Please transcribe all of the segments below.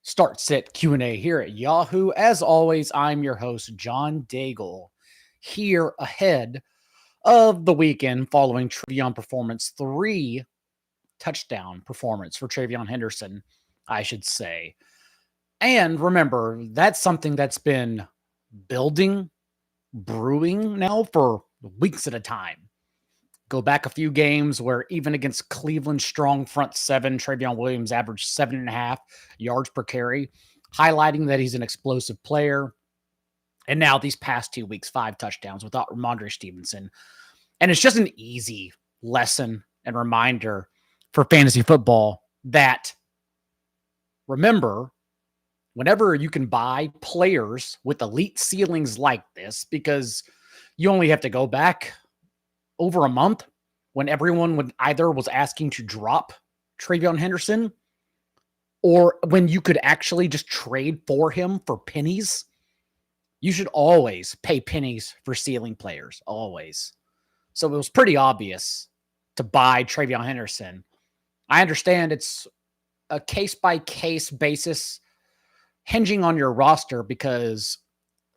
Start Sit Q&A here at Yahoo. As always, I'm your host, John Daigle, here ahead of the weekend following TreVeyon performance, 3-touchdown performance for TreVeyon Henderson, I should say. And remember, that's something that's been building, brewing now for weeks at a time. Go back a few games where even against Cleveland's strong front seven, TreVeyon Williams averaged 7.5 yards per carry, highlighting that he's an explosive player. And now these past 2 weeks, 5 touchdowns without Ramondre Stevenson. And it's just an easy lesson and reminder for fantasy football that, remember, whenever you can buy players with elite ceilings like this, because you only have to go back over a month when everyone was asking to drop TreVeyon Henderson, or when you could actually just trade for him for pennies. You should always pay pennies for ceiling players, always. So it was pretty obvious to buy TreVeyon Henderson. I understand it's a case-by-case basis, hinging on your roster, because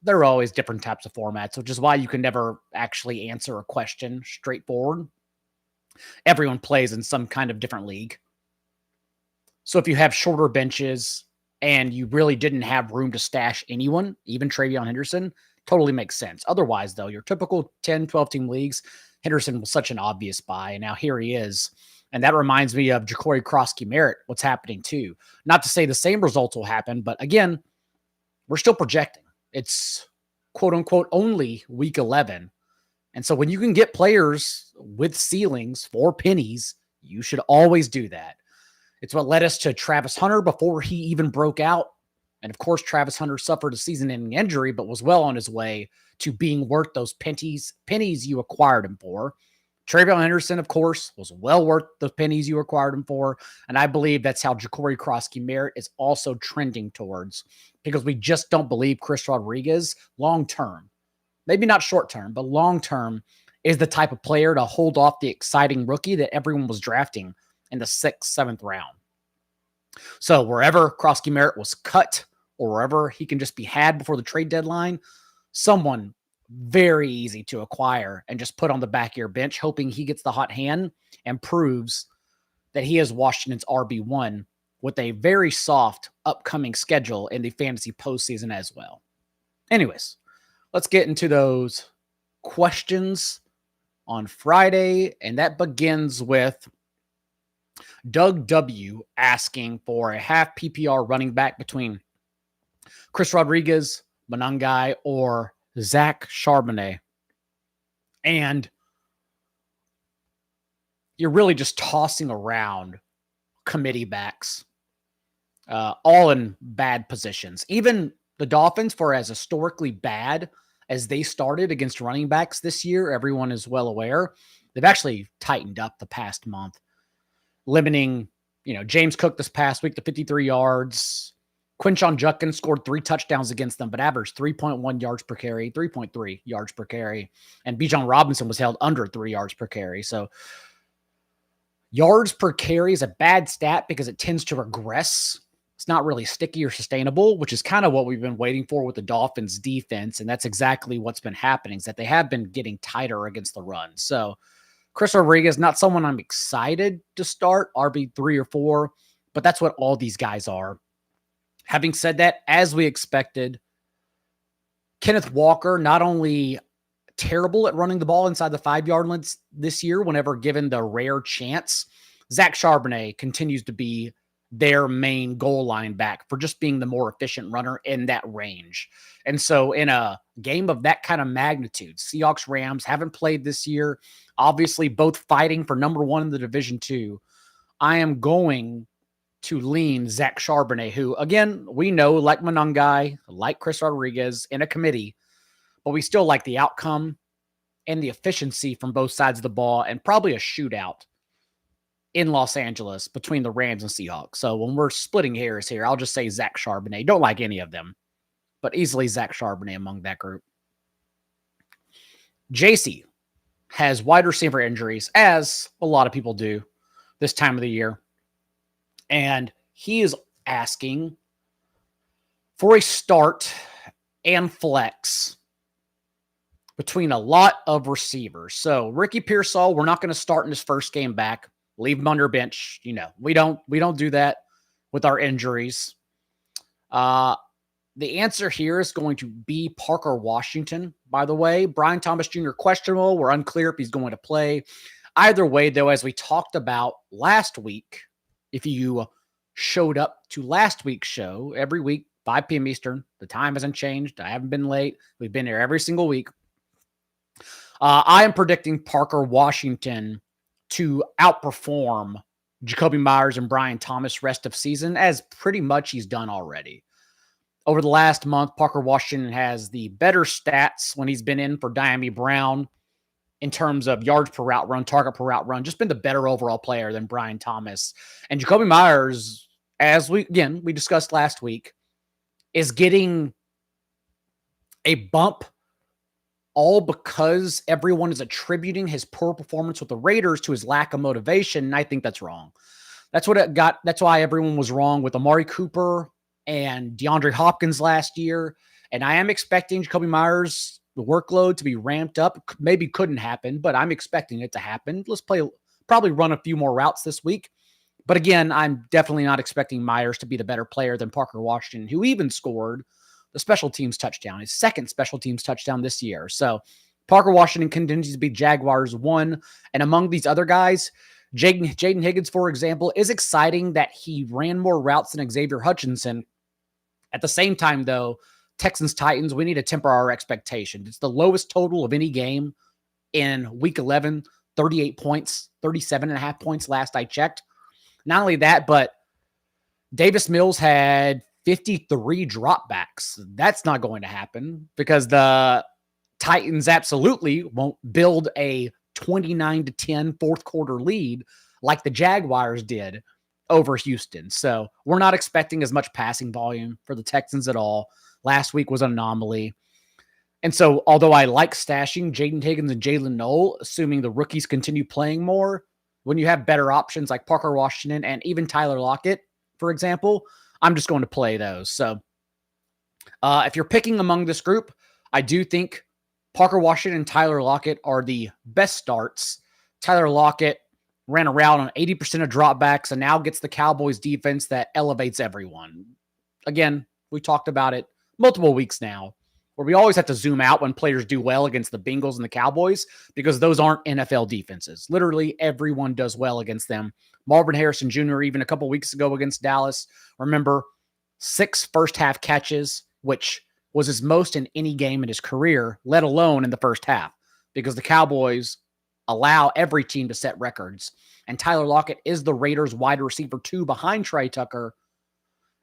there are always different types of formats, which is why you can never actually answer a question straightforward. Everyone plays in some kind of different league. So if you have shorter benches and you really didn't have room to stash anyone, even TreVeyon Henderson, totally makes sense. Otherwise, though, your typical 10, 12-team leagues, Henderson was such an obvious buy, and now here he is. And that reminds me of Jacory Croskey-Merritt, what's happening too. Not to say the same results will happen, but again, we're still projecting. It's quote-unquote only week 11. And so when you can get players with ceilings for pennies, you should always do that. It's what led us to Travis Hunter before he even broke out. And of course, Travis Hunter suffered a season-ending injury, but was well on his way to being worth those pennies you acquired him for. TreVeyon Henderson, of course, was well worth the pennies you acquired him for. And I believe that's how Jacory Croskey-Merritt is also trending towards, because we just don't believe Chris Rodriguez long-term, maybe not short-term, but long-term, is the type of player to hold off the exciting rookie that everyone was drafting in the 6th, 7th round. So wherever Croskey-Merritt was cut, or wherever he can just be had before the trade deadline, someone very easy to acquire and just put on the back of your bench, hoping he gets the hot hand and proves that he is Washington's RB1 with a very soft upcoming schedule in the fantasy postseason as well. Anyways, let's get into those questions on Friday, and that begins with Doug W. asking for a half PPR running back between Chris Rodriguez, Monangai, or Zach Charbonnet. And you're really just tossing around committee backs, all in bad positions. Even the Dolphins, for as historically bad as they started against running backs this year, everyone is well aware, they've actually tightened up the past month, limiting, James Cook this past week to 53 yards. Quinshon Judkins scored 3 touchdowns against them, but averaged 3.1 yards per carry, 3.3 yards per carry. And Bijan Robinson was held under 3 yards per carry. So yards per carry is a bad stat because it tends to regress. It's not really sticky or sustainable, which is kind of what we've been waiting for with the Dolphins defense. And that's exactly what's been happening, is that they have been getting tighter against the run. So Chris Rodriguez, not someone I'm excited to start, RB3 or 4, but that's what all these guys are. Having said that, as we expected, Kenneth Walker, not only terrible at running the ball inside the 5-yard line this year whenever given the rare chance, Zach Charbonnet continues to be their main goal line back for just being the more efficient runner in that range. And so in a game of that kind of magnitude, Seahawks Rams haven't played this year, obviously both fighting for number 1 in the Division 2. I am going to lean Zach Charbonnet, who, again, we know, like Monangai, like Chris Rodriguez, in a committee, but we still like the outcome and the efficiency from both sides of the ball, and probably a shootout in Los Angeles between the Rams and Seahawks. So when we're splitting hairs here, I'll just say Zach Charbonnet. Don't like any of them, but easily Zach Charbonnet among that group. JC has wide receiver injuries, as a lot of people do this time of the year. And he is asking for a start and flex between a lot of receivers. So Ricky Pearsall, we're not going to start in his first game back. Leave him under bench. You know, we don't do that with our injuries. The answer here is going to be Parker Washington, by the way. Brian Thomas Jr. questionable. We're unclear if he's going to play. Either way, though, as we talked about last week, if you showed up to last week's show, every week, 5 p.m. Eastern, the time hasn't changed. I haven't been late. We've been here every single week. I am predicting Parker Washington to outperform Jacoby Myers and Brian Thomas rest of season, as pretty much he's done already. Over the last month, Parker Washington has the better stats when he's been in for Dyami Brown in terms of yards per route run, target per route run, just been the better overall player than Brian Thomas. And Jacoby Myers, as we discussed last week, is getting a bump all because everyone is attributing his poor performance with the Raiders to his lack of motivation. And I think that's wrong. That's what it got. That's why everyone was wrong with Amari Cooper and DeAndre Hopkins last year. And I am expecting Jacoby Myers, the workload to be ramped up. Maybe couldn't happen, but I'm expecting it to happen. Let's probably run a few more routes this week. But again, I'm definitely not expecting Myers to be the better player than Parker Washington, who even scored the special teams touchdown, his second special teams touchdown this year. So Parker Washington continues to be Jaguars 1. And among these other guys, Jaden Higgins, for example, is exciting that he ran more routes than Xavier Hutchinson. At the same time, though, Texans-Titans, we need to temper our expectations. It's the lowest total of any game in Week 11, 38 points, 37.5 points last I checked. Not only that, but Davis Mills had 53 dropbacks. That's not going to happen because the Titans absolutely won't build a 29-10 fourth quarter lead like the Jaguars did over Houston. So we're not expecting as much passing volume for the Texans at all. Last week was an anomaly. And so although I like stashing Jaden Higgins and Jalen Noel, assuming the rookies continue playing more, when you have better options like Parker Washington and even Tyler Lockett, for example, I'm just going to play those. So if you're picking among this group, I do think Parker Washington and Tyler Lockett are the best starts. Tyler Lockett ran a route on 80% of dropbacks and now gets the Cowboys defense that elevates everyone. Again, we talked about it multiple weeks now, where we always have to zoom out when players do well against the Bengals and the Cowboys because those aren't NFL defenses. Literally everyone does well against them. Marvin Harrison Jr., even a couple weeks ago against Dallas, remember 6 first half catches, which was his most in any game in his career, let alone in the first half, because the Cowboys allow every team to set records. And Tyler Lockett is the Raiders wide receiver 2 behind Trey Tucker,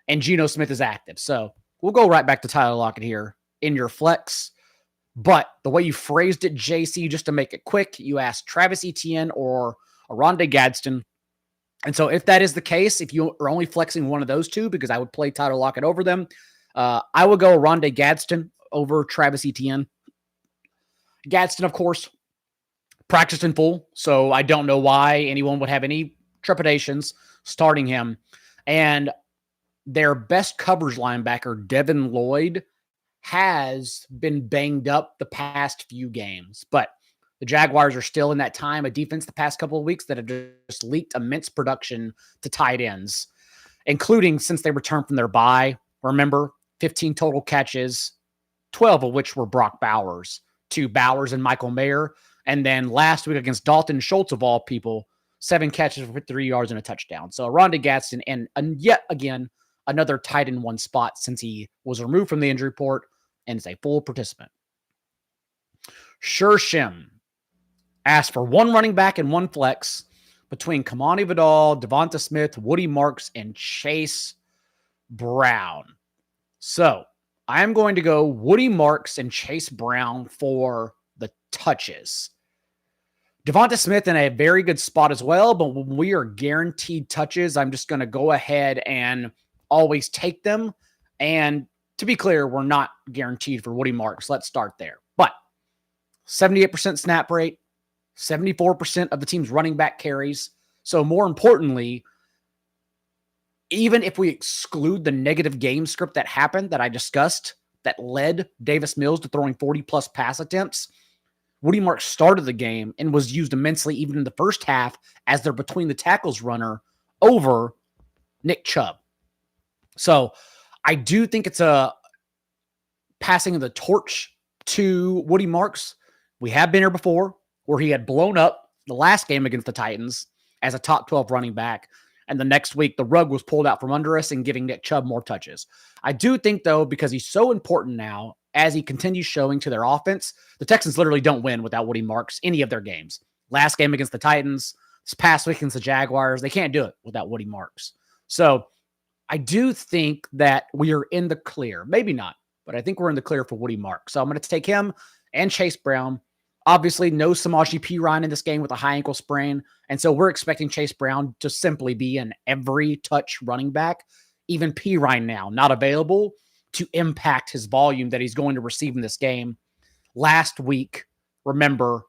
and Geno Smith is active. So we'll go right back to Tyler Lockett here in your flex. But the way you phrased it, JC, just to make it quick, you asked Travis Etienne or Rondé Gadsden. And so if that is the case, if you are only flexing one of those two, because I would play Tyler Lockett over them, I would go Rondé Gadsden over Travis Etienne. Gadsden, of course, practiced in full, so I don't know why anyone would have any trepidations starting him. And their best coverage linebacker, Devin Lloyd, has been banged up the past few games. But the Jaguars are still in that time of defense the past couple of weeks that have just leaked immense production to tight ends, including since they returned from their bye. Remember, 15 total catches, 12 of which were Brock Bowers, 2 Bowers and Michael Mayer. And then last week against Dalton Schultz, of all people, 7 catches for 3 yards and a touchdown. So Rondé Gadsden, and yet again, another tight end 1 spot since he was removed from the injury report and is a full participant. Shershim asked for 1 running back and 1 flex between Kamani Vidal, Devonta Smith, Woody Marks, and Chase Brown. So I am going to go Woody Marks and Chase Brown for the touches. Devonta Smith in a very good spot as well, but when we are guaranteed touches, I'm just going to go ahead and always take them. And to be clear, we're not guaranteed for Woody Marks. Let's start there. But 78% snap rate, 74% of the team's running back carries. So more importantly, even if we exclude the negative game script that happened that I discussed that led Davis Mills to throwing 40-plus pass attempts, Woody Marks started the game and was used immensely even in the first half as their between the tackles runner over Nick Chubb. So I do think it's a passing of the torch to Woody Marks. We have been here before where he had blown up the last game against the Titans as a top 12 running back. And the next week, the rug was pulled out from under us and giving Nick Chubb more touches. I do think, though, because he's so important now, as he continues showing to their offense, the Texans literally don't win without Woody Marks any of their games. Last game against the Titans, this past week against the Jaguars, they can't do it without Woody Marks. So I do think that we are in the clear. Maybe not, but I think we're in the clear for Woody Marks. So I'm going to take him and Chase Brown. Obviously, no Samaje Perine in this game with a high ankle sprain. And so we're expecting Chase Brown to simply be an every touch running back. Even Perine now not available to impact his volume that he's going to receive in this game. Last week, remember,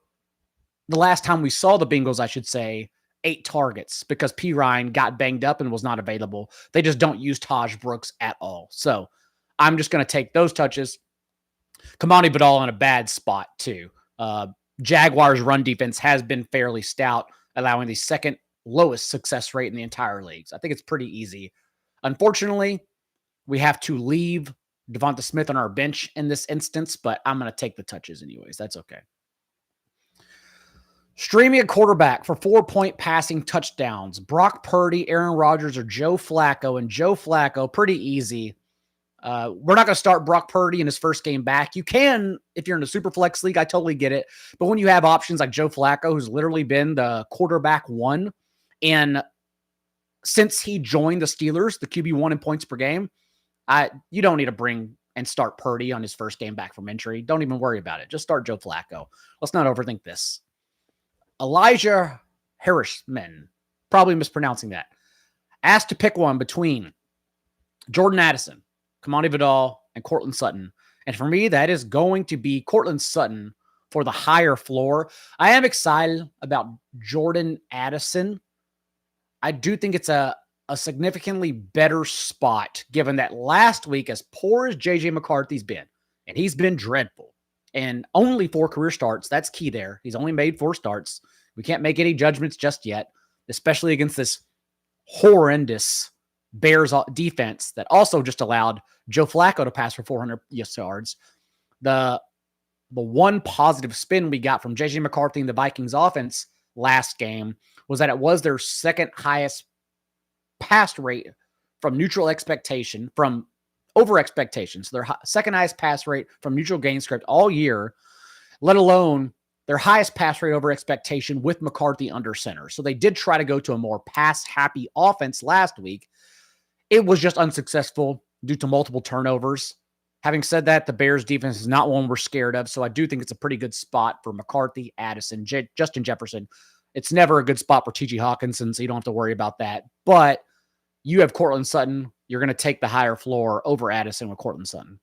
the last time we saw the Bengals, I should say, 8 targets because Perine got banged up and was not available. They just don't use Taj Brooks at all. So I'm just going to take those touches. Kamani Badal in a bad spot too. Jaguars' run defense has been fairly stout, allowing the second lowest success rate in the entire leagues. I think it's pretty easy. Unfortunately, we have to leave Devonta Smith on our bench in this instance, but I'm going to take the touches anyways. That's okay. Streaming a quarterback for 4-point passing touchdowns. Brock Purdy, Aaron Rodgers, or Joe Flacco. And Joe Flacco, pretty easy. We're not going to start Brock Purdy in his first game back. You can if you're in a super flex league. I totally get it. But when you have options like Joe Flacco, who's literally been the quarterback one, and since he joined the Steelers, the QB1 in points per game, you don't need to bring and start Purdy on his first game back from injury. Don't even worry about it. Just start Joe Flacco. Let's not overthink this. Elijah Harrisman, probably mispronouncing that, asked to pick one between Jordan Addison, Kamani Vidal, and Cortland Sutton. And for me, that is going to be Cortland Sutton for the higher floor. I am excited about Jordan Addison. I do think it's a significantly better spot, given that last week, as poor as J.J. McCarthy's been, and he's been dreadful, and only 4 career starts, that's key there. He's only made 4 starts. We can't make any judgments just yet, especially against this horrendous Bears defense that also just allowed Joe Flacco to pass for 400 yards. The one positive spin we got from J.J. McCarthy and the Vikings offense last game was that it was their second highest pass rate from neutral expectation, from over expectations. So their second highest pass rate from neutral game script all year, let alone their highest pass rate over expectation with McCarthy under center. So they did try to go to a more pass-happy offense last week. It was just unsuccessful due to multiple turnovers. Having said that, the Bears defense is not one we're scared of, so I do think it's a pretty good spot for McCarthy, Addison, Justin Jefferson. It's never a good spot for T.J. Hawkinson, so you don't have to worry about that. But you have Cortland Sutton. You're going to take the higher floor over Addison with Cortland Sutton.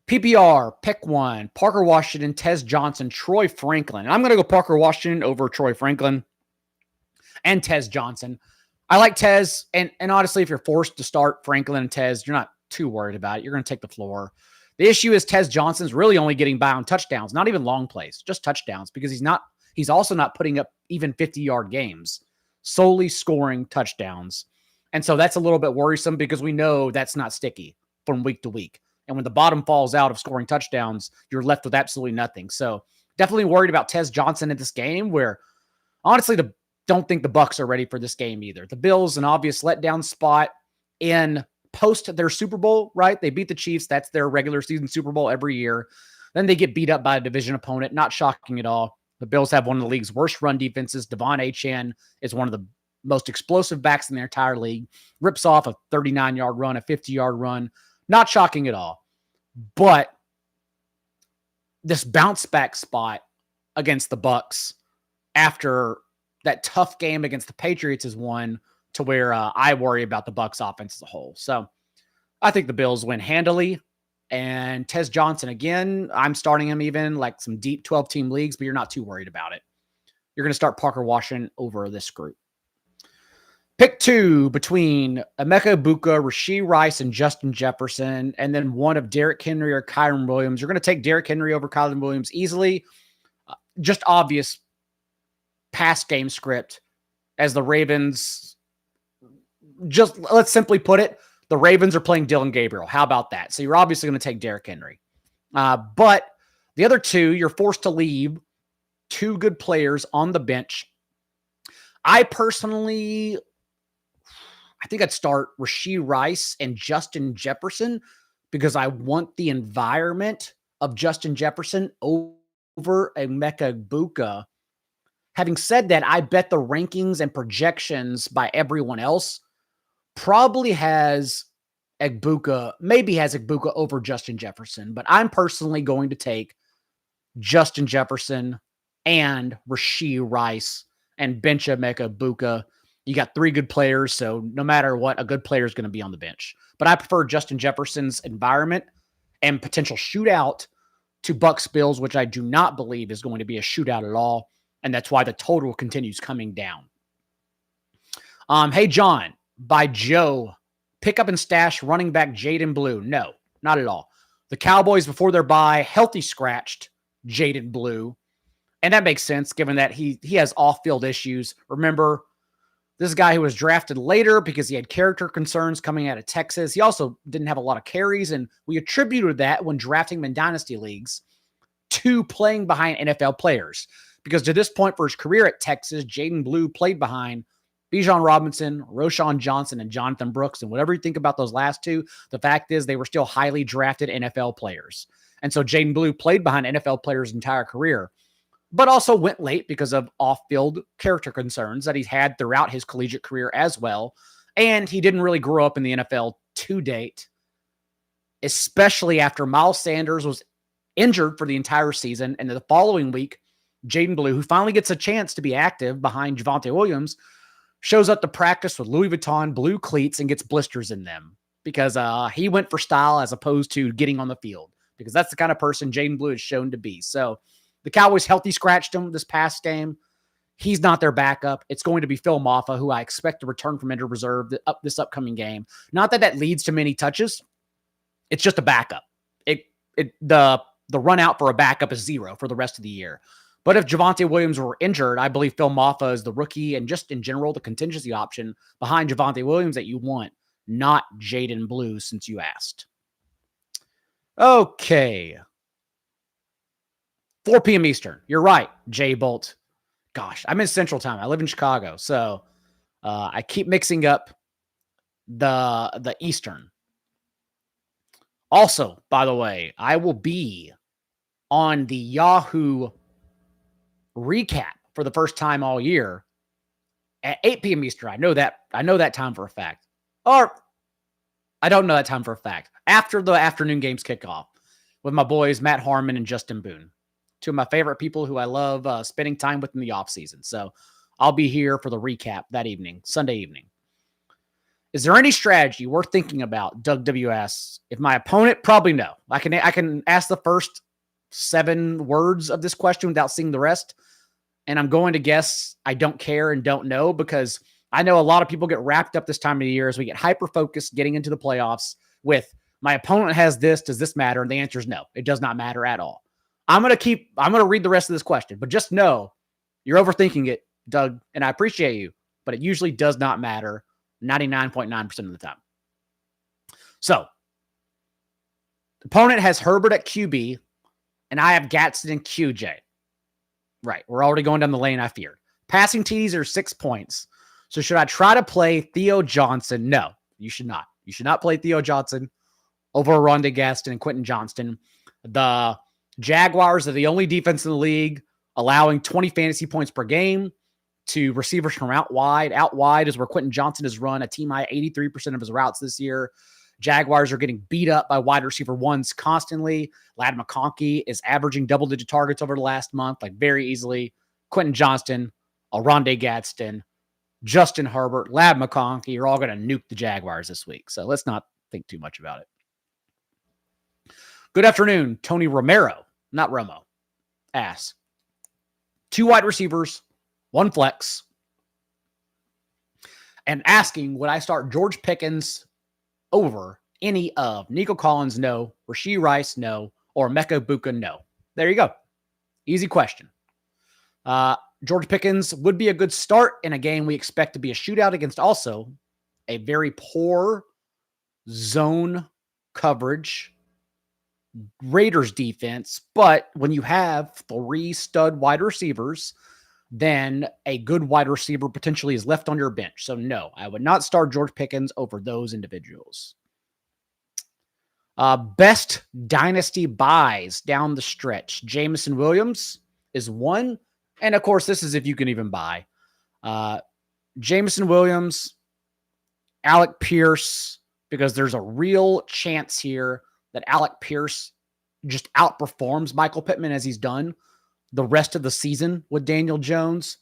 PPR, pick one. Parker Washington, Tez Johnson, Troy Franklin. And I'm going to go Parker Washington over Troy Franklin and Tez Johnson. I like Tez, and honestly, if you're forced to start Franklin and Tez, you're not too worried about it. You're going to take the floor. The issue is Tez Johnson's really only getting by on touchdowns, not even long plays, just touchdowns, because he's also not putting up even 50-yard games, solely scoring touchdowns. And so that's a little bit worrisome because we know that's not sticky from week to week. And when the bottom falls out of scoring touchdowns, you're left with absolutely nothing. So definitely worried about Tez Johnson in this game, where honestly, don't think the Bucs are ready for this game either. The Bills, an obvious letdown spot in post their Super Bowl, right? They beat the Chiefs. That's their regular season Super Bowl every year. Then they get beat up by a division opponent. Not shocking at all. The Bills have one of the league's worst run defenses. Devon Achane is one of the most explosive backs in their entire league. Rips off a 39-yard run, a 50-yard run. Not shocking at all. But this bounce back spot against the Bucs after that tough game against the Patriots is one to where I worry about the Bucs offense as a whole. So I think the Bills win handily. And Tez Johnson, again, I'm starting him even like some deep 12-team leagues, but you're not too worried about it. You're going to start Parker Washington over this group. Pick two between Emeka Egbuka, Rashee Rice, and Justin Jefferson, and then one of Derrick Henry or Kyren Williams. You're going to take Derrick Henry over Kyren Williams easily. Just obvious pass game script as the Ravens. Just let's simply put it, the Ravens are playing Dylan Gabriel. How about that? So you're obviously going to take Derrick Henry. But the other two, you're forced to leave two good players on the bench. I think I'd start Rashee Rice and Justin Jefferson because I want the environment of Justin Jefferson over Emeka Egbuka. Having said that, I bet the rankings and projections by everyone else probably has Egbuka over Justin Jefferson, but I'm personally going to take Justin Jefferson and Rashee Rice and bench Emeka Egbuka. You got three good players, so no matter what, a good player is going to be on the bench. But I prefer Justin Jefferson's environment and potential shootout to Bucks Bills, which I do not believe is going to be a shootout at all, and that's why the total continues coming down. Hey, John, by Joe, pick up and stash running back Jaden Blue. No, not at all. The Cowboys, before their bye, healthy scratched Jaden Blue, and that makes sense given that he has off-field issues. Remember, this is a guy who was drafted later because he had character concerns coming out of Texas. He also didn't have a lot of carries, and we attributed that when drafting him in Dynasty leagues to playing behind NFL players. Because to this point for his career at Texas, Jaden Blue played behind Bijan Robinson, Roschon Johnson, and Jonathan Brooks. And whatever you think about those last two, the fact is they were still highly drafted NFL players. And so Jaden Blue played behind NFL players his entire career, but also went late because of off-field character concerns that he's had throughout his collegiate career as well. And he didn't really grow up in the NFL to date, especially after Miles Sanders was injured for the entire season. And the following week, Jaden Blue, who finally gets a chance to be active behind Javonte Williams, shows up to practice with Louis Vuitton blue cleats and gets blisters in them because he went for style as opposed to getting on the field, because that's the kind of person Jaden Blue is shown to be. So the Cowboys healthy scratched him this past game. He's not their backup. It's going to be Phil Maffa, who I expect to return from injured reserve this upcoming game. Not that leads to many touches. It's just a backup. The run out for a backup is 0 for the rest of the year. But if Javonte Williams were injured, I believe Phil Maffa is the rookie and just in general the contingency option behind Javonte Williams that you want, not Jaden Blue, since you asked. Okay. 4 p.m. Eastern. You're right, Jay Bolt. Gosh, I'm in Central Time. I live in Chicago, so I keep mixing up the Eastern. Also, by the way, I will be on the Yahoo recap for the first time all year at 8 p.m. Eastern. I know that time for a fact. Or I don't know that time for a fact. After the afternoon games kick off with my boys, Matt Harmon and Justin Boone. Two of my favorite people who I love spending time with in the offseason. So I'll be here for the recap that evening, Sunday evening. Is there any strategy worth thinking about, Doug WS? If my opponent, probably no. I can ask the first 7 words of this question without seeing the rest. And I'm going to guess I don't care and don't know, because I know a lot of people get wrapped up this time of the year as we get hyper-focused getting into the playoffs with my opponent has this, does this matter? And the answer is no, it does not matter at all. I'm going to read the rest of this question, but just know you're overthinking it, Doug, and I appreciate you, but it usually does not matter 99.9% of the time. So, the opponent has Herbert at QB, and I have Gatson and QJ. Right, we're already going down the lane I feared. Passing TDs are 6 points. So should I try to play Theo Johnson? No, you should not. You should not play Theo Johnson over Rondé Gaston and Quentin Johnston. The Jaguars are the only defense in the league allowing 20 fantasy points per game to receivers from out wide. Out wide is where Quentin Johnston has run a team high 83% of his routes this year. Jaguars are getting beat up by wide receiver ones constantly. Ladd McConkey is averaging double-digit targets over the last month, like very easily. Quentin Johnston, Rondé Gaston, Justin Herbert, Ladd McConkey are all going to nuke the Jaguars this week. So let's not think too much about it. Good afternoon, Tony Romero, not Romo, asks. 2 wide receivers, 1 flex. and asking, would I start George Pickens over any of Nico Collins? No. Rashee Rice? No. Or Emeka Egbuka? No. There you go. Easy question. George Pickens would be a good start in a game we expect to be a shootout against also a very poor zone coverage Raiders defense. But when you have 3 stud wide receivers, then a good wide receiver potentially is left on your bench. So no, I would not start George Pickens over those individuals. Best dynasty buys down the stretch. Jameson Williams is one. And of course, this is if you can even buy. Jameson Williams, Alec Pierce, because there's a real chance here that Alec Pierce just outperforms Michael Pittman as he's done the rest of the season with Daniel Jones.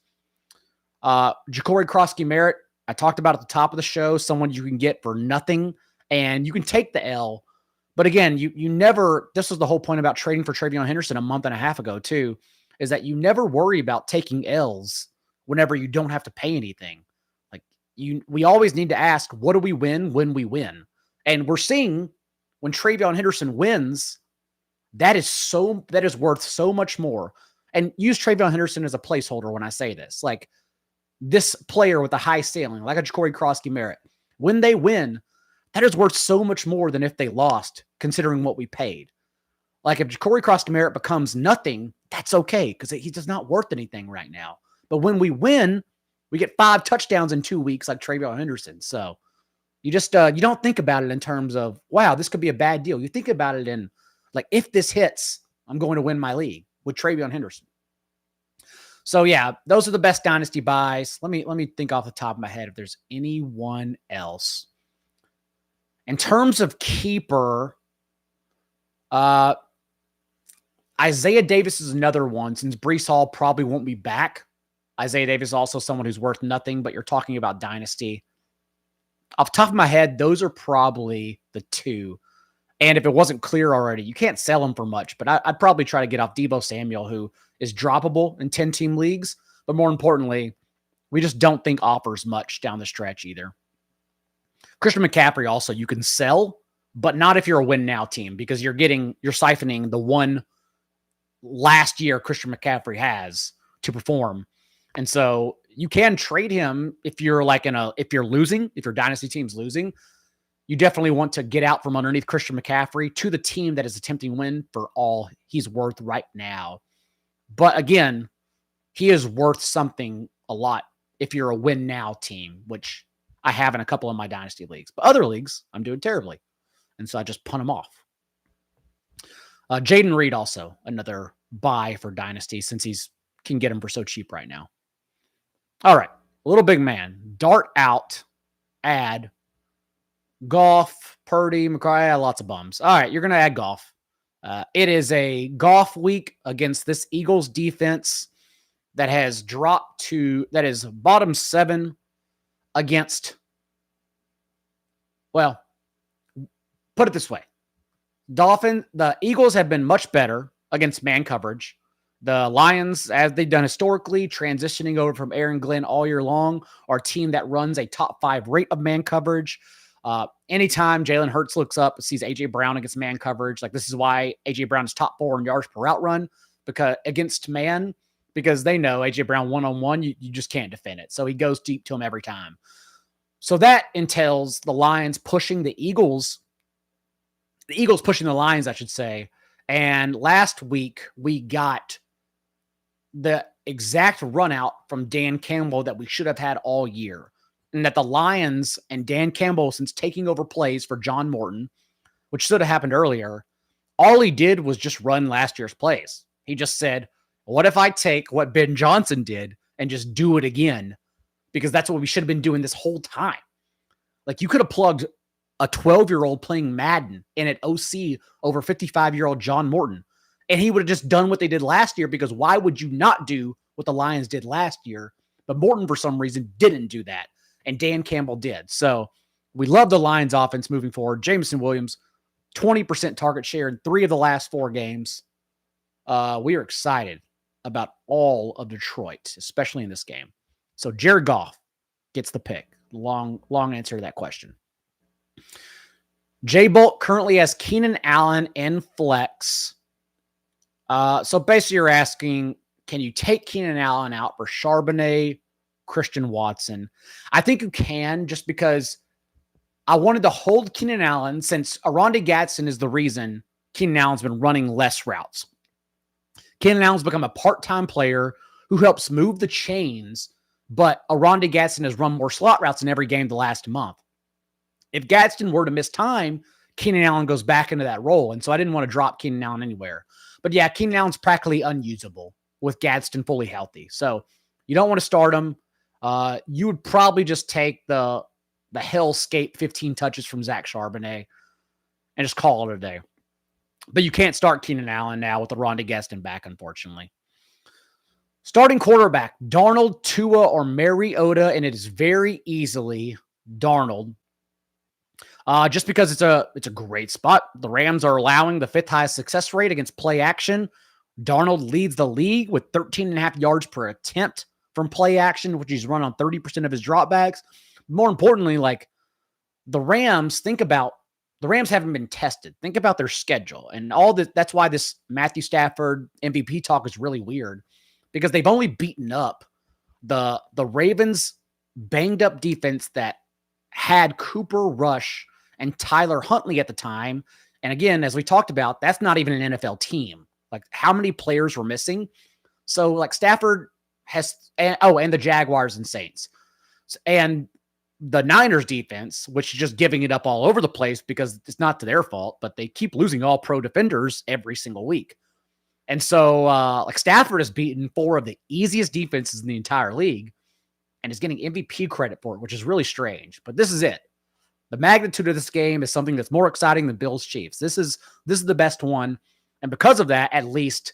Jacory Croskey-Merritt, I talked about at the top of the show, someone you can get for nothing, and you can take the L. But again, you never, this was the whole point about trading for TreVeyon Henderson a month and a half ago too, is that you never worry about taking L's whenever you don't have to pay anything. Like we always need to ask, what do we win when we win? And we're seeing when TreVeyon Henderson wins, that is worth so much more. And use TreVeyon Henderson as a placeholder when I say this. Like this player with a high ceiling, like a Jacory Croskey-Merritt, when they win, that is worth so much more than if they lost, considering what we paid. Like if Jacory Croskey-Merritt becomes nothing, that's okay because he's just not worth anything right now. But when we win, we get 5 touchdowns in 2 weeks like TreVeyon Henderson. So you just you don't think about it in terms of, wow, this could be a bad deal. You think about it in like, if this hits, I'm going to win my league with TreVeyon Henderson. So yeah, those are the best dynasty buys. Let me think off the top of my head if there's anyone else. In terms of keeper, Isaiah Davis is another one. Since Breece Hall probably won't be back, Isaiah Davis is also someone who's worth nothing, but you're talking about dynasty. Off the top of my head, those are probably the 2. And if it wasn't clear already, you can't sell him for much, but I'd probably try to get off Deebo Samuel, who is droppable in 10-team leagues. But more importantly, we just don't think offers much down the stretch either. Christian McCaffrey also, you can sell, but not if you're a win now team, because you're siphoning the one last year Christian McCaffrey has to perform. And so you can trade him if you're if your dynasty team's losing. You definitely want to get out from underneath Christian McCaffrey to the team that is attempting win for all he's worth right now. But again, he is worth something a lot if you're a win now team, which I have in a couple of my dynasty leagues. But other leagues, I'm doing terribly. And so I just punt him off. Jaden Reed also another buy for dynasty since can get him for so cheap right now. All right, a little big man. Dart out, add Goff, Purdy, McCray, lots of bums. All right, you're going to add Goff. It is a Goff week against this Eagles defense that has that is bottom 7 against, well, put it this way. The Eagles have been much better against man coverage. The Lions, as they've done historically, transitioning over from Aaron Glenn all year long, are a team that runs a top 5 rate of man coverage. Anytime Jalen Hurts looks up, sees A.J. Brown against man coverage, like this is why A.J. Brown is top 4 in yards per route run against man, because they know A.J. Brown one-on-one, you just can't defend it. So he goes deep to him every time. So that entails the Lions pushing the Eagles pushing the Lions, I should say. And last week we got the exact run out from Dan Campbell that we should have had all year. And that the Lions and Dan Campbell, since taking over plays for John Morton, which should have happened earlier, all he did was just run last year's plays. He just said, what if I take what Ben Johnson did and just do it again? Because that's what we should have been doing this whole time. Like you could have plugged a 12-year-old playing Madden in at OC over 55-year-old John Morton, and he would have just done what they did last year, because why would you not do what the Lions did last year? But Morton, for some reason, didn't do that. And Dan Campbell did. So we love the Lions offense moving forward. Jameson Williams, 20% target share in 3 of the last 4 games. We are excited about all of Detroit, especially in this game. So Jared Goff gets the pick. long answer to that question. J Bolt currently has Keenan Allen in flex. So basically you're asking, can you take Keenan Allen out for Charbonnet, Christian Watson? I think you can, just because I wanted to hold Keenan Allen since Arondé Gadsden is the reason Keenan Allen's been running less routes. Keenan Allen's become a part-time player who helps move the chains, but Arondé Gadsden has run more slot routes in every game the last month. If Gadsden were to miss time, Keenan Allen goes back into that role, and so I didn't want to drop Keenan Allen anywhere. But yeah, Keenan Allen's practically unusable with Gadsden fully healthy. So you don't want to start him. You would probably just take the hellscape 15 touches from Zach Charbonnet and just call it a day. But you can't start Keenan Allen now with the Arondé Gadsden back, unfortunately. Starting quarterback, Darnold, Tua, or Mariota, and it is very easily Darnold. Just because it's a great spot. The Rams are allowing the 5th highest success rate against play action. Darnold leads the league with 13.5 yards per attempt from play action, which he's run on 30% of his dropbacks. More importantly, like the Rams, the Rams haven't been tested. Think about their schedule and all this. That's why this Matthew Stafford MVP talk is really weird, because they've only beaten up the Ravens banged up defense that had Cooper Rush and Tyler Huntley at the time. And again, as we talked about, that's not even an NFL team. Like, how many players were missing? So like Stafford has, and the Jaguars and Saints and the Niners defense, which is just giving it up all over the place because it's not to their fault, but they keep losing all pro defenders every single week. And so like Stafford has beaten 4 of the easiest defenses in the entire league and is getting MVP credit for it, which is really strange. But this is it. The magnitude of this game is something that's more exciting than Bills Chiefs. This is the best one. And because of that, at least,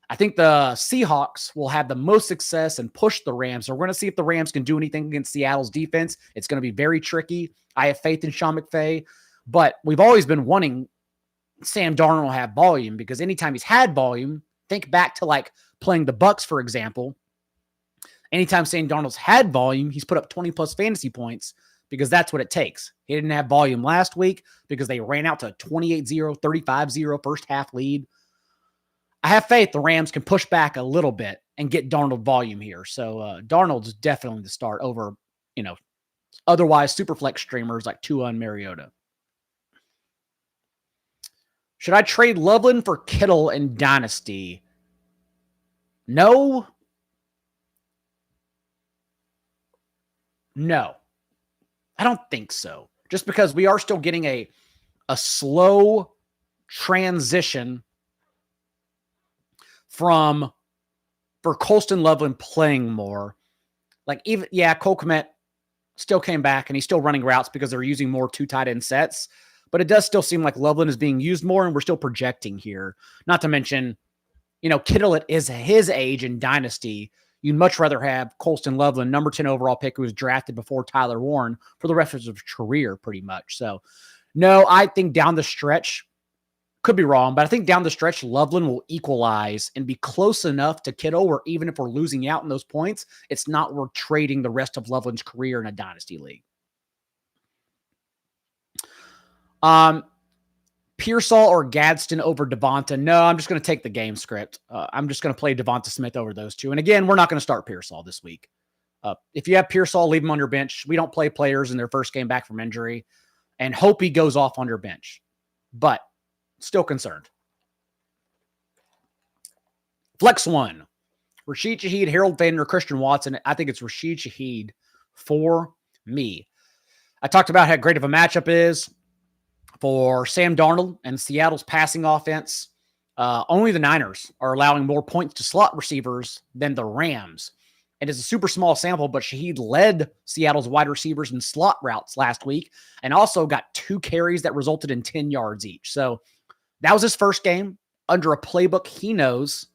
I think the Seahawks will have the most success and push the Rams. So we're going to see if the Rams can do anything against Seattle's defense. It's going to be very tricky. I have faith in Sean McVay, but we've always been wanting Sam Darnold to have volume, because anytime he's had volume, think back to like playing the Bucs, for example. Anytime Sam Darnold's had volume, he's put up 20 plus fantasy points, because that's what it takes. He didn't have volume last week because they ran out to a 28-0, 35-0 first half lead. I have faith the Rams can push back a little bit and get Darnold volume here. So Darnold's definitely the start over, otherwise super flex streamers like Tua and Mariota. Should I trade Loveland for Kittle in Dynasty? No. I don't think so. Just because we are still getting a slow transition for Colston Loveland playing more. Like, Cole Kmet still came back and he's still running routes because they're using more 2 tight end sets. But it does still seem like Loveland is being used more, and we're still projecting here. Not to mention, Kittle at his age in Dynasty, you'd much rather have Colston Loveland, number 10 overall pick, who was drafted before Tyler Warren, for the rest of his career, pretty much. So, no, I think down the stretch, could be wrong, but I think down the stretch, Loveland will equalize and be close enough to Kittle where even if we're losing out in those points, it's not worth trading the rest of Loveland's career in a Dynasty league. Pearsall or Gadsden over Devonta? No, I'm just going to take the game script. I'm just going to play Devonta Smith over those two. And again, we're not going to start Pearsall this week. If you have Pearsall, leave him on your bench. We don't play players in their first game back from injury and hope he goes off on your bench. But still concerned. Flex 1. Rashid Shaheed, Harold Vander, Christian Watson. I think it's Rashid Shaheed for me. I talked about how great of a matchup is for Sam Darnold and Seattle's passing offense. Only the Niners are allowing more points to slot receivers than the Rams. It is a super small sample, but Shaheed led Seattle's wide receivers in slot routes last week and also got 2 carries that resulted in 10 yards each. So that was his first game under a playbook he knows.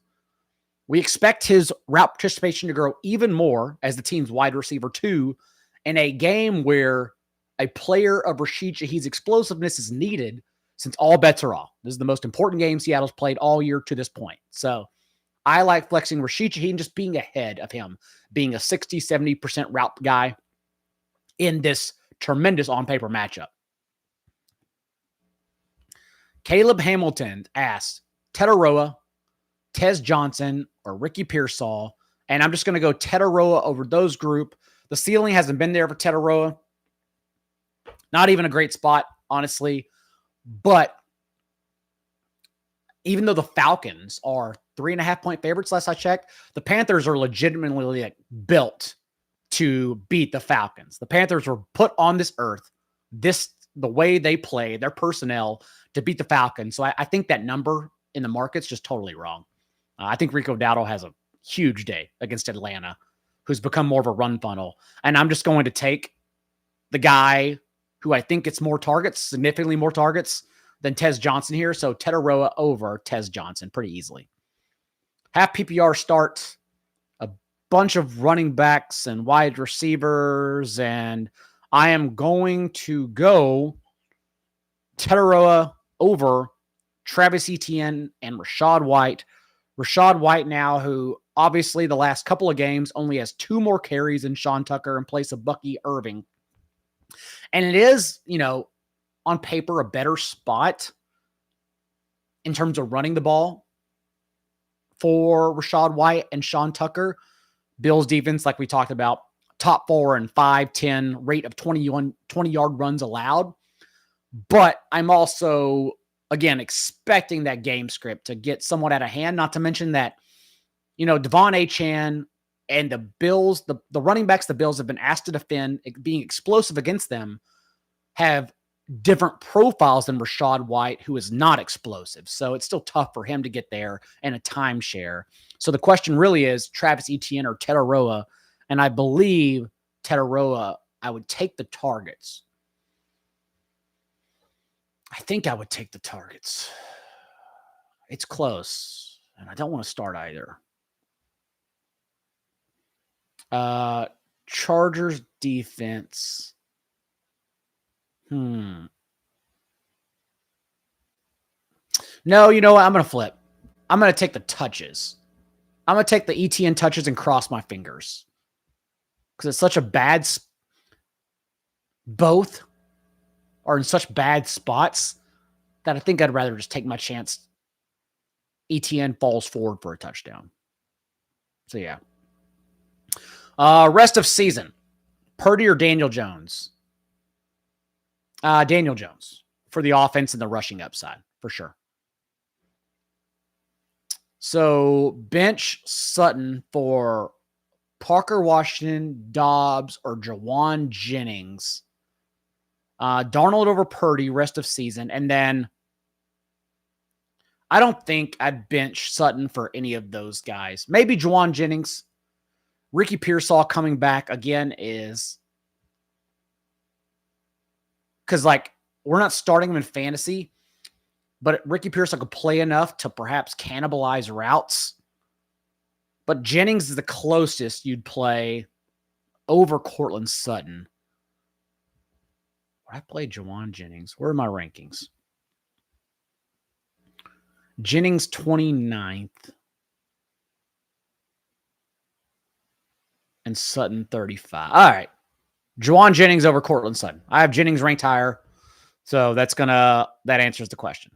We expect his route participation to grow even more as the team's wide receiver 2 in a game where a player of Rashid Shaheed's explosiveness is needed, since all bets are off. This is the most important game Seattle's played all year to this point. So I like flexing Rashid Shaheed and just being ahead of him, being a 60-70% route guy. in this tremendous on-paper matchup. Caleb Hamilton asks, Tetaroa, Tez Johnson, or Ricky Pearsall. And I'm just going to go Tetaroa over those group. The ceiling hasn't been there for Tetaroa. Not even a great spot, honestly. But even though the Falcons are 3.5-point favorites, last I checked, the Panthers are legitimately like built to beat the Falcons. The Panthers were put on this earth, the way they play, their personnel, to beat the Falcons. So I think that number in the market's just totally wrong. I think Rico Dowdle has a huge day against Atlanta, who's become more of a run funnel. And I'm just going to take the guy who I think gets more targets, significantly more targets than Tez Johnson here. So Tetaroa over Tez Johnson pretty easily. Half PPR start, a bunch of running backs and wide receivers, and I am going to go Tetaroa over Travis Etienne and Rachaad White. Rachaad White now, who obviously the last couple of games only has 2 more carries than Sean Tucker in place of Bucky Irving. And it is, on paper, a better spot in terms of running the ball for Rachaad White and Sean Tucker. Bills defense, like we talked about, top 4 and 5-10 rate of 20-yard runs allowed. But I'm also, again, expecting that game script to get somewhat out of hand, not to mention that, Devon Achane and the Bills, the running backs the Bills have been asked to defend, being explosive against them, have different profiles than Rachaad White, who is not explosive. So it's still tough for him to get there and a timeshare. So the question really is Travis Etienne or Tetaroa. And I believe Tetaroa, I would take the targets. I think I would take the targets. It's close, and I don't want to start either. Chargers defense. No, you know what? I'm going to flip. I'm going to take the touches. I'm going to take the ETN touches and cross my fingers. Because it's such a bad... Both are in such bad spots that I think I'd rather just take my chance. ETN falls forward for a touchdown. So, yeah. Rest of season. Purdy or Daniel Jones? Daniel Jones for the offense and the rushing upside, for sure. So, bench Sutton for Parker Washington, Dobbs, or Jawan Jennings. Darnold over Purdy, rest of season. And then I don't think I'd bench Sutton for any of those guys. Maybe Jawan Jennings. Ricky Pearsall coming back again is... Because, we're not starting him in fantasy, but Ricky Pearsall could play enough to perhaps cannibalize routes. But Jennings is the closest you'd play over Cortland Sutton. I played Jawan Jennings. Where are my rankings? Jennings 29th. And Sutton 35. All right. Jawan Jennings over Cortland Sutton. I have Jennings ranked higher. So that answers the question.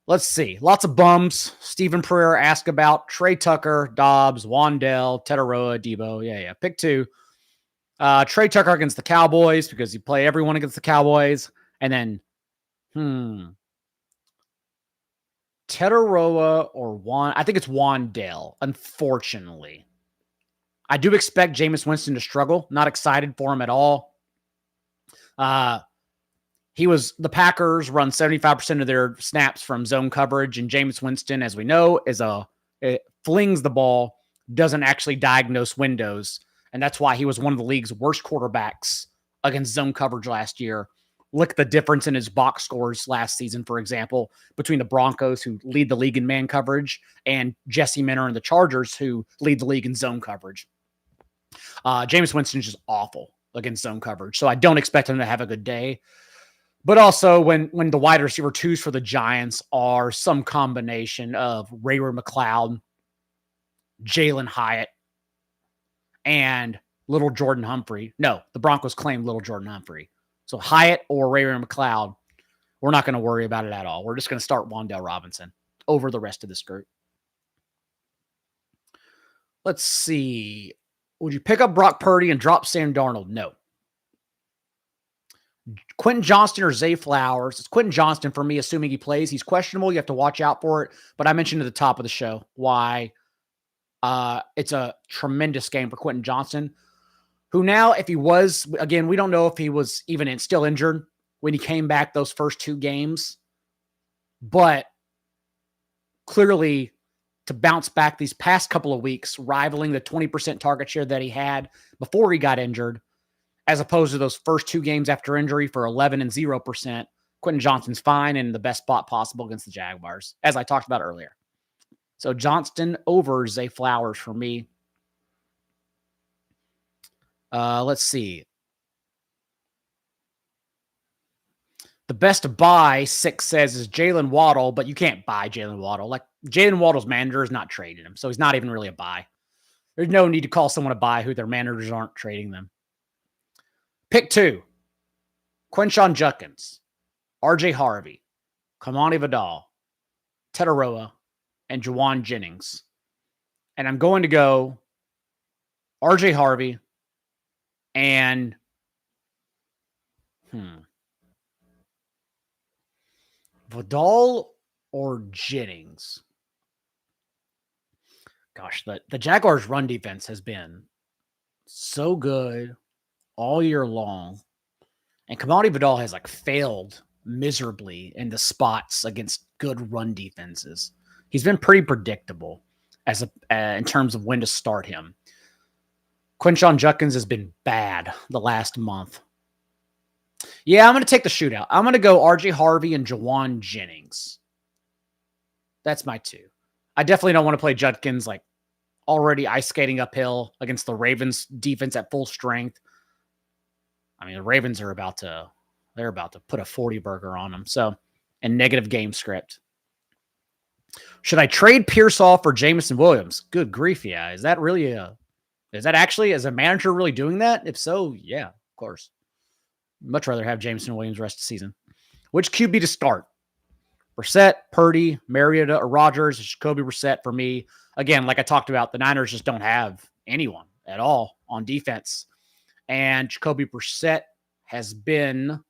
Let's see. Lots of bums. Stephen Pereira asked about Trey Tucker, Dobbs, Wandell, Tetaroa, Debo. Yeah. Pick 2. Trey Tucker against the Cowboys because you play everyone against the Cowboys. And then, Tetaroa or I think it's Wandell, unfortunately. I do expect Jameis Winston to struggle. Not excited for him at all. The Packers run 75% of their snaps from zone coverage, and Jameis Winston, as we know, it flings the ball, doesn't actually diagnose windows, and that's why he was one of the league's worst quarterbacks against zone coverage last year. Look at the difference in his box scores last season, for example, between the Broncos, who lead the league in man coverage, and Jesse Minter and the Chargers, who lead the league in zone coverage. Jameis Winston is just awful against zone coverage, so I don't expect him to have a good day. But also, when the wide receiver 2s for the Giants are some combination of Ray-Ray McCloud, Jalen Hyatt, and Little Jordan Humphrey. No, the Broncos claimed Little Jordan Humphrey. So Hyatt or Ray-Ray McCloud, we're not going to worry about it at all. We're just going to start Wan'Dale Robinson over the rest of this group. Let's see. Would you pick up Brock Purdy and drop Sam Darnold? No. Quentin Johnston or Zay Flowers? It's Quentin Johnston for me, assuming he plays. He's questionable. You have to watch out for it. But I mentioned at the top of the show why it's a tremendous game for Quentin Johnston, who now, if he was, again, we don't know if he was even still injured when he came back those first 2 games. But clearly, to bounce back these past couple of weeks, rivaling the 20% target share that he had before he got injured, as opposed to those first 2 games after injury for 11 and 0%, Quentin Johnston's fine and in the best spot possible against the Jaguars, as I talked about earlier. So Johnston over Zay Flowers for me. Let's see. The best buy, 6 says, is Jalen Waddle, but you can't buy Jalen Waddle. Like, Jalen Waddle's manager is not trading him, so he's not even really a buy. There's no need to call someone a buy who their managers aren't trading them. Pick 2, Quinshon Judkins, RJ Harvey, Kamani Vidal, Tetaroa, and Juwan Jennings. And I'm going to go RJ Harvey and Vidal or Jennings. Gosh, the Jaguars' run defense has been so good all year long. And Kamani Vidal has failed miserably in the spots against good run defenses. He's been pretty predictable in terms of when to start him. Quinshon Judkins has been bad the last month. Yeah, I'm going to take the shootout. I'm going to go RJ Harvey and Juwan Jennings. That's my 2. I definitely don't want to play Judkins already ice skating uphill against the Ravens defense at full strength. I mean, the Ravens are about to put a 40 burger on them. So, and negative game script. Should I trade Pearsall for Jameson Williams? Good grief, yeah. Is that actually, as a manager, really doing that? If so, yeah, of course. Much rather have Jameson Williams rest of the season. Which QB to start? Brissett, Purdy, Mariota, or Rodgers? Jacoby Brissett for me. Again, like I talked about, the Niners just don't have anyone at all on defense. And Jacoby Brissett has been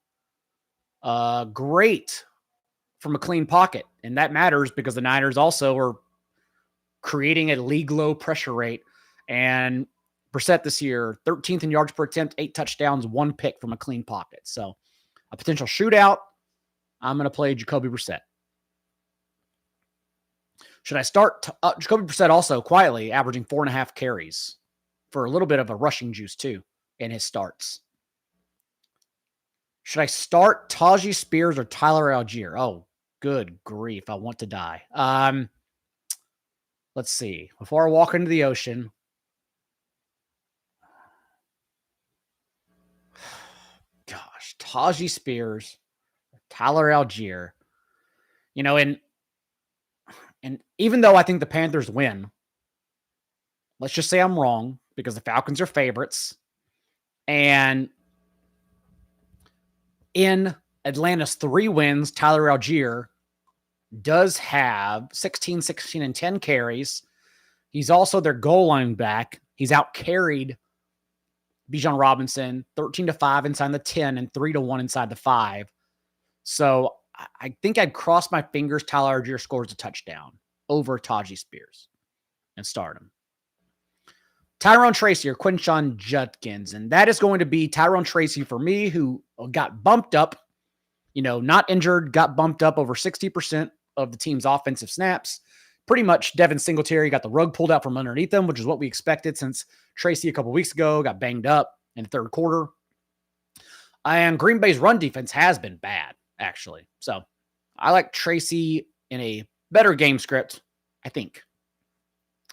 great from a clean pocket. And that matters because the Niners also are creating a league-low pressure rate. And Brissett this year, 13th in yards per attempt, 8 touchdowns, 1 pick from a clean pocket. So a potential shootout, I'm going to play Jacoby Brissett. Should I start Jacoby Brissett also quietly averaging 4.5 carries for a little bit of a rushing juice too in his starts? Should I start Tajee Spears or Tyler Algier? Oh, good grief. I want to die. Let's see. Before I walk into the ocean, gosh, Tajee Spears, Tyler Algier, and even though I think the Panthers win, let's just say I'm wrong because the Falcons are favorites. And in Atlanta's 3 wins, Tyler Algier does have 16, 16, and 10 carries. He's also their goal line back. He's out-carried Bijan Robinson 13-5 inside the 10 and 3-1 inside the 5. So I think I'd cross my fingers Tyler Algier scores a touchdown over Tajee Spears and start him. Tyrone Tracy or Quinshon Judkins. And that is going to be Tyrone Tracy for me, who got bumped up, not injured, got bumped up over 60% of the team's offensive snaps. Pretty much Devin Singletary got the rug pulled out from underneath him, which is what we expected since Tracy a couple weeks ago got banged up in the third quarter. And Green Bay's run defense has been bad, actually. So I like Tracy in a better game script, I think.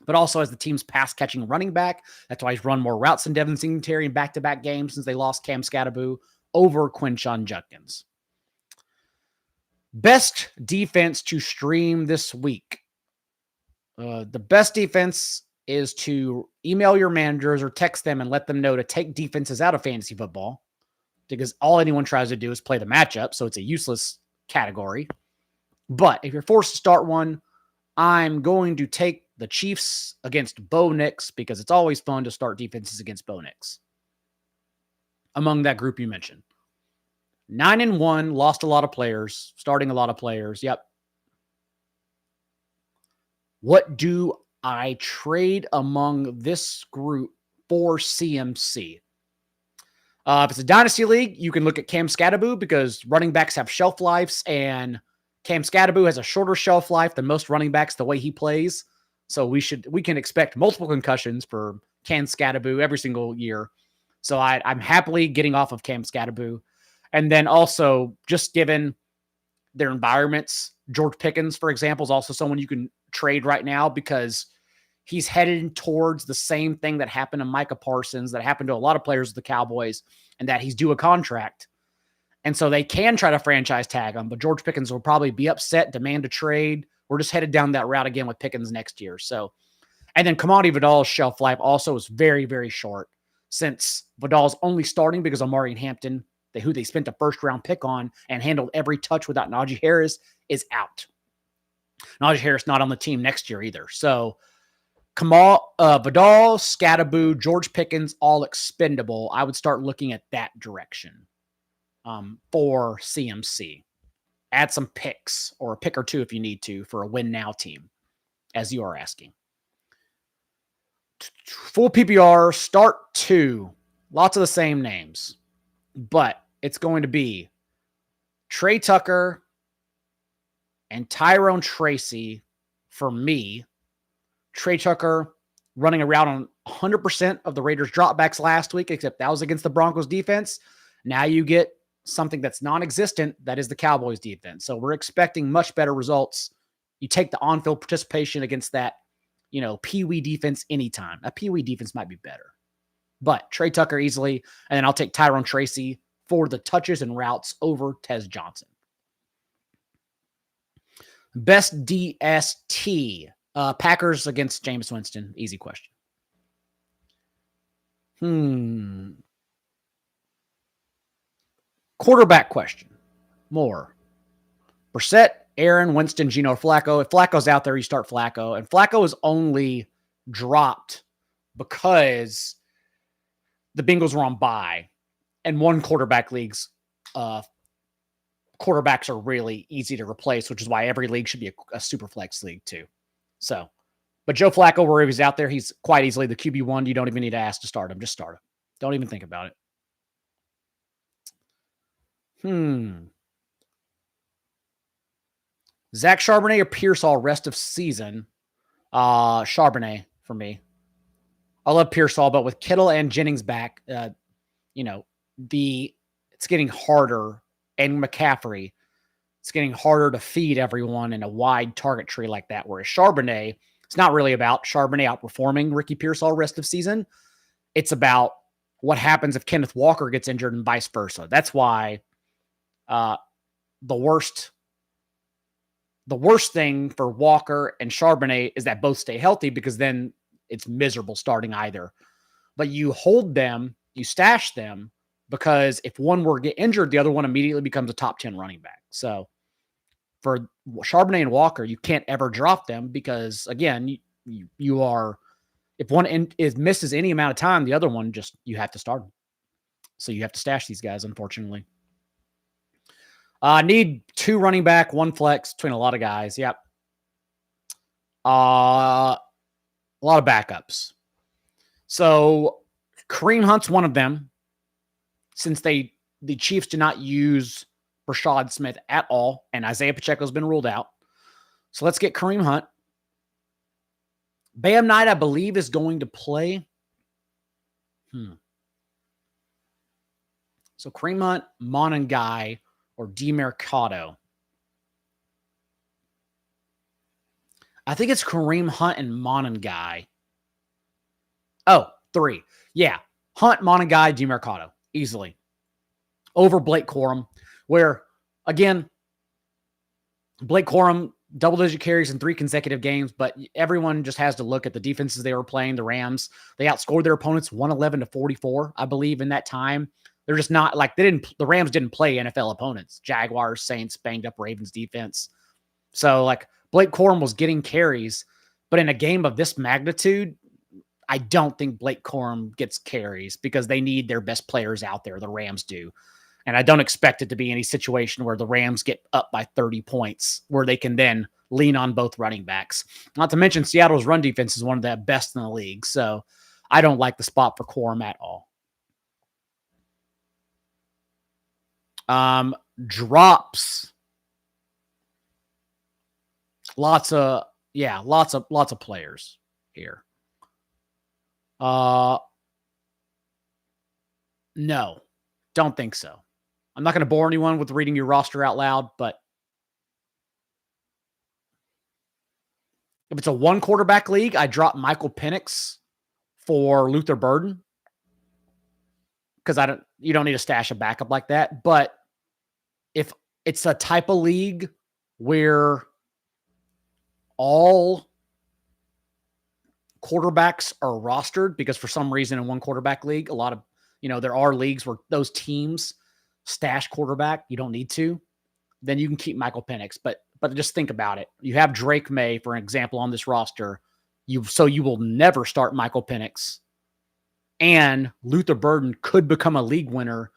But also as the team's pass-catching running back. That's why he's run more routes than Devin Singletary in back-to-back games since they lost Cam Scatterboo over Quinshon Judkins. Best defense to stream this week. The best defense is to email your managers or text them and let them know to take defenses out of fantasy football, because all anyone tries to do is play the matchup. So it's a useless category. But if you're forced to start one, I'm going to take the Chiefs against Bo Nix, because it's always fun to start defenses against Bo Nix. Among that group you mentioned. 9-1, lost a lot of players, starting a lot of players. Yep. What do I trade among this group for CMC? If it's a Dynasty League, you can look at Cam Skattebo, because running backs have shelf lives, and Cam Skattebo has a shorter shelf life than most running backs the way he plays. So we can expect multiple concussions for Cam Skattebo every single year. So I'm happily getting off of Cam Skattebo. And then also, just given their environments, George Pickens, for example, is also someone you can trade right now, because he's headed towards the same thing that happened to Micah Parsons, that happened to a lot of players of the Cowboys, and that he's due a contract. And so they can try to franchise tag him, but George Pickens will probably be upset, demand a trade. We're just headed down that route again with Pickens next year. So, and then Kamani Vidal's shelf life also is very, very short, since Vidal's only starting because Amari Hampton, who they spent a first-round pick on and handled every touch without Najee Harris, is out. Najee Harris not on the team next year either. So Vidal, Skattebo, George Pickens, all expendable. I would start looking at that direction for CMC. Add some picks, or a pick or two if you need to, for a win now team, as you are asking. Full PPR, start 2. Lots of the same names, but it's going to be Trey Tucker and Tyrone Tracy for me. Trey Tucker running around on 100% of the Raiders dropbacks last week, except that was against the Broncos defense. Now you get something that's non-existent, that is the Cowboys defense. So we're expecting much better results. You take the on-field participation against that, Pee-wee defense anytime. A Pee-wee defense might be better. But Trey Tucker easily, and then I'll take Tyrone Tracy for the touches and routes over Tez Johnson. Best DST. Packers against Jameis Winston. Easy question. Quarterback question. More. Brissett, Aaron, Winston, Geno, Flacco. If Flacco's out there, you start Flacco. And Flacco is only dropped because the Bengals were on bye. And one quarterback leagues, quarterbacks are really easy to replace, which is why every league should be a super flex league too. So, but Joe Flacco, wherever he's out there, he's quite easily the QB1. You don't even need to ask to start him. Just start him. Don't even think about it. Zach Charbonnet or Pearsall rest of season? Charbonnet for me. I love Pearsall, but with Kittle and Jennings back, it's getting harder, and McCaffrey, it's getting harder to feed everyone in a wide target tree like that. Whereas Charbonnet, it's not really about Charbonnet outperforming Ricky Pearsall rest of season. It's about what happens if Kenneth Walker gets injured and vice versa. That's why the worst thing for Walker and Charbonnet is that both stay healthy, because then it's miserable starting either. But you hold them, you stash them, because if one were to get injured, the other one immediately becomes a top 10 running back. So for Charbonnet and Walker, you can't ever drop them, because again, you are, if one misses any amount of time, the other one you have to start them. So you have to stash these guys, unfortunately. Need 2 running back, 1 flex between a lot of guys. Yep. A lot of backups. So Kareem Hunt's one of them, since the Chiefs do not use Rashad Smith at all, and Isaiah Pacheco's been ruled out. So let's get Kareem Hunt. Bam Knight, I believe, is going to play. So Kareem Hunt, Monangai, or DeMercado. I think it's Kareem Hunt and Monangai. Oh, 3. Yeah. Hunt, Monangai, DeMercado. Easily. Over Blake Corum, where, again, Blake Corum double-digit carries in 3 consecutive games, but everyone just has to look at the defenses they were playing. The Rams, they outscored their opponents 111-44, I believe, in that time. They're just not like the Rams didn't play NFL opponents. Jaguars, Saints, banged up Ravens defense. So like Blake Corum was getting carries, but in a game of this magnitude, I don't think Blake Corum gets carries because they need their best players out there. The Rams do. And I don't expect it to be any situation where the Rams get up by 30 points where they can then lean on both running backs. Not to mention Seattle's run defense is one of the best in the league. So I don't like the spot for Corum at all. Drops. Lots of players here. No, don't think so. I'm not going to bore anyone with reading your roster out loud, but if it's a 1 quarterback league, I drop Michael Penix for Luther Burden because you don't need to stash a backup like that. But if it's a type of league where all quarterbacks are rostered, because for some reason in 1 quarterback league, a lot of, there are leagues where those teams stash quarterback. You don't need to. Then you can keep Michael Penix. But just think about it. You have Drake May, for example, on this roster. So you will never start Michael Penix. And Luther Burden could become a league winner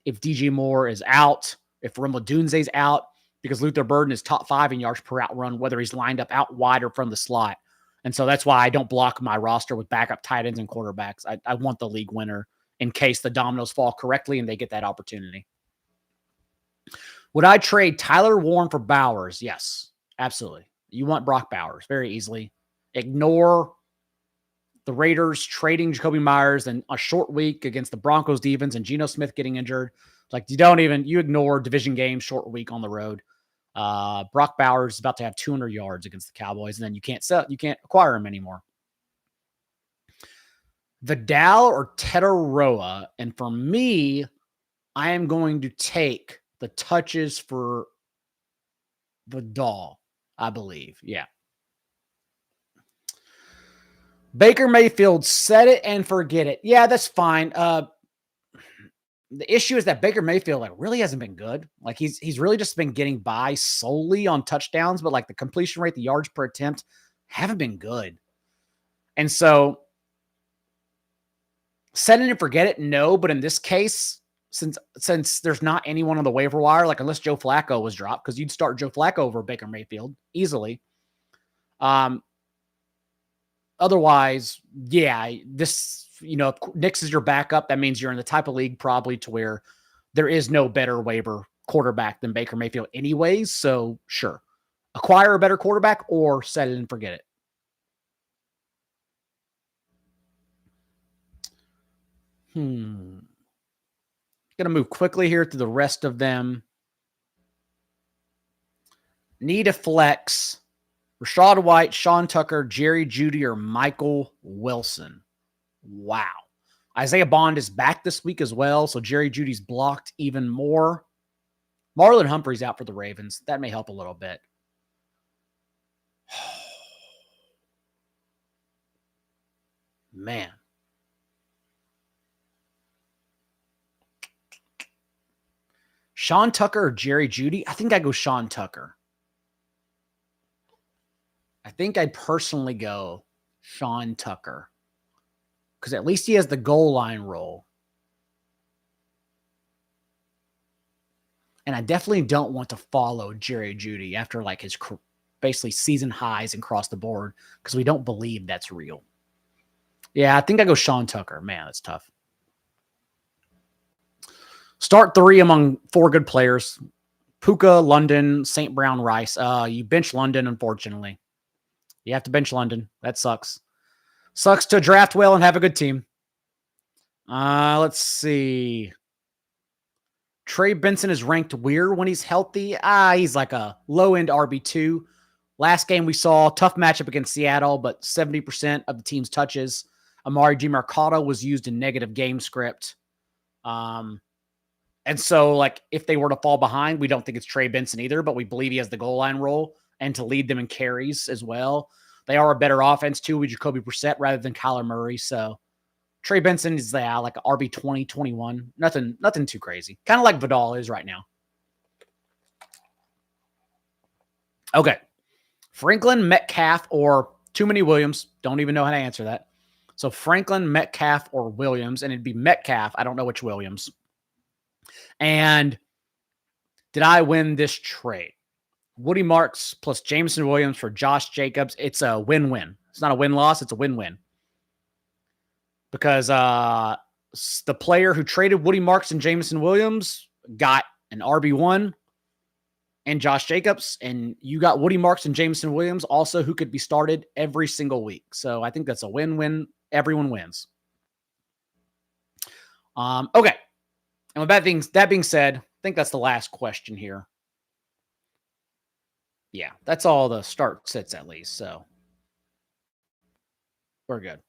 if DJ Moore is out, if Remo Dunze's out, because Luther Burden is top 5 in yards per out run, whether he's lined up out wide or from the slot. And so that's why I don't block my roster with backup tight ends and quarterbacks. I want the league winner in case the dominoes fall correctly and they get that opportunity. Would I trade Tyler Warren for Bowers? Yes, absolutely. You want Brock Bowers very easily. Ignore the Raiders trading Jacoby Myers and a short week against the Broncos defense and Geno Smith getting injured. Like you ignore division games, short week on the road. Brock Bowers is about to have 200 yards against the Cowboys, and then you can't acquire him anymore. Vidal or Tetaroa, and for me, I am going to take the touches for Vidal, I believe. Yeah. Baker Mayfield, set it and forget it. Yeah, that's fine. The issue is that Baker Mayfield really hasn't been good. Like he's really just been getting by solely on touchdowns, but like the completion rate, the yards per attempt haven't been good. And so set it and forget it. No, but in this case, since there's not anyone on the waiver wire, like unless Joe Flacco was dropped, because you'd start Joe Flacco over Baker Mayfield easily. Otherwise, yeah, this, if Nix is your backup, that means you're in the type of league probably to where there is no better waiver quarterback than Baker Mayfield anyways. So sure, acquire a better quarterback or set it and forget it. Going to move quickly here through the rest of them. Need a flex. Rachaad White, Sean Tucker, Jerry Jeudy, or Michael Wilson. Wow. Isaiah Bond is back this week as well, so Jerry Jeudy's blocked even more. Marlon Humphrey's out for the Ravens. That may help a little bit. Man. Sean Tucker or Jerry Jeudy? I think I go Sean Tucker. I think I'd personally go Sean Tucker because at least he has the goal line role. And I definitely don't want to follow Jerry Jeudy after like his basically season highs and across the board because we don't believe that's real. Yeah, I think I go Sean Tucker. Man, that's tough. Start 3 among 4 good players. Puka, London, St. Brown, Rice. You bench London, unfortunately. You have to bench London. That sucks. Sucks to draft well and have a good team. Let's see. Trey Benson is ranked weird when he's healthy. He's like a low-end RB2. Last game we saw, tough matchup against Seattle, but 70% of the team's touches. Amari DiMercato was used in negative game script. And so, like, if they were to fall behind, we don't think it's Trey Benson either, but we believe he has the goal line role. and to lead them in carries as well. They are a better offense too with Jacoby Brissett rather than Kyler Murray. So Trey Benson is like RB 20, 21. Nothing too crazy. Kind of like Vidal is right now. Okay. Franklin, Metcalf, or too many Williams. Don't even know how to answer that. So Franklin, Metcalf, or Williams, and it'd be Metcalf. I don't know which Williams. And did I win this trade? Woody Marks plus Jameson Williams for Josh Jacobs. It's a win-win. It's not a win-loss. It's a win-win. Because the player who traded Woody Marks and Jameson Williams got an RB1 and Josh Jacobs, and you got Woody Marks and Jameson Williams also who could be started every single week. So I think that's a win-win. Everyone wins. Okay. And with that being said, I think that's the last question here. Yeah, that's all the start sits at least. So we're good.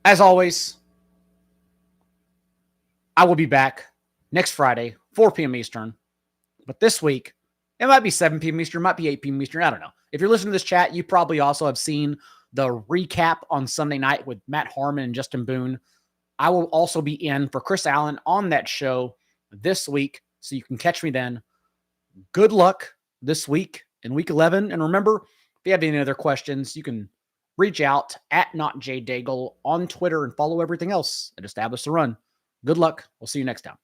As always, I will be back next Friday, 4 p.m. Eastern. But this week, it might be 7 p.m. Eastern, might be 8 p.m. Eastern. I don't know. If you're listening to this chat, you probably also have seen the recap on Sunday night with Matt Harmon and Justin Boone. I will also be in for Chris Allen on that show this week, so you can catch me then. Good luck this week in week 11. And remember, if you have any other questions, you can reach out at NotJDaigle on Twitter and follow everything else at Establish the Run. Good luck. We'll see you next time.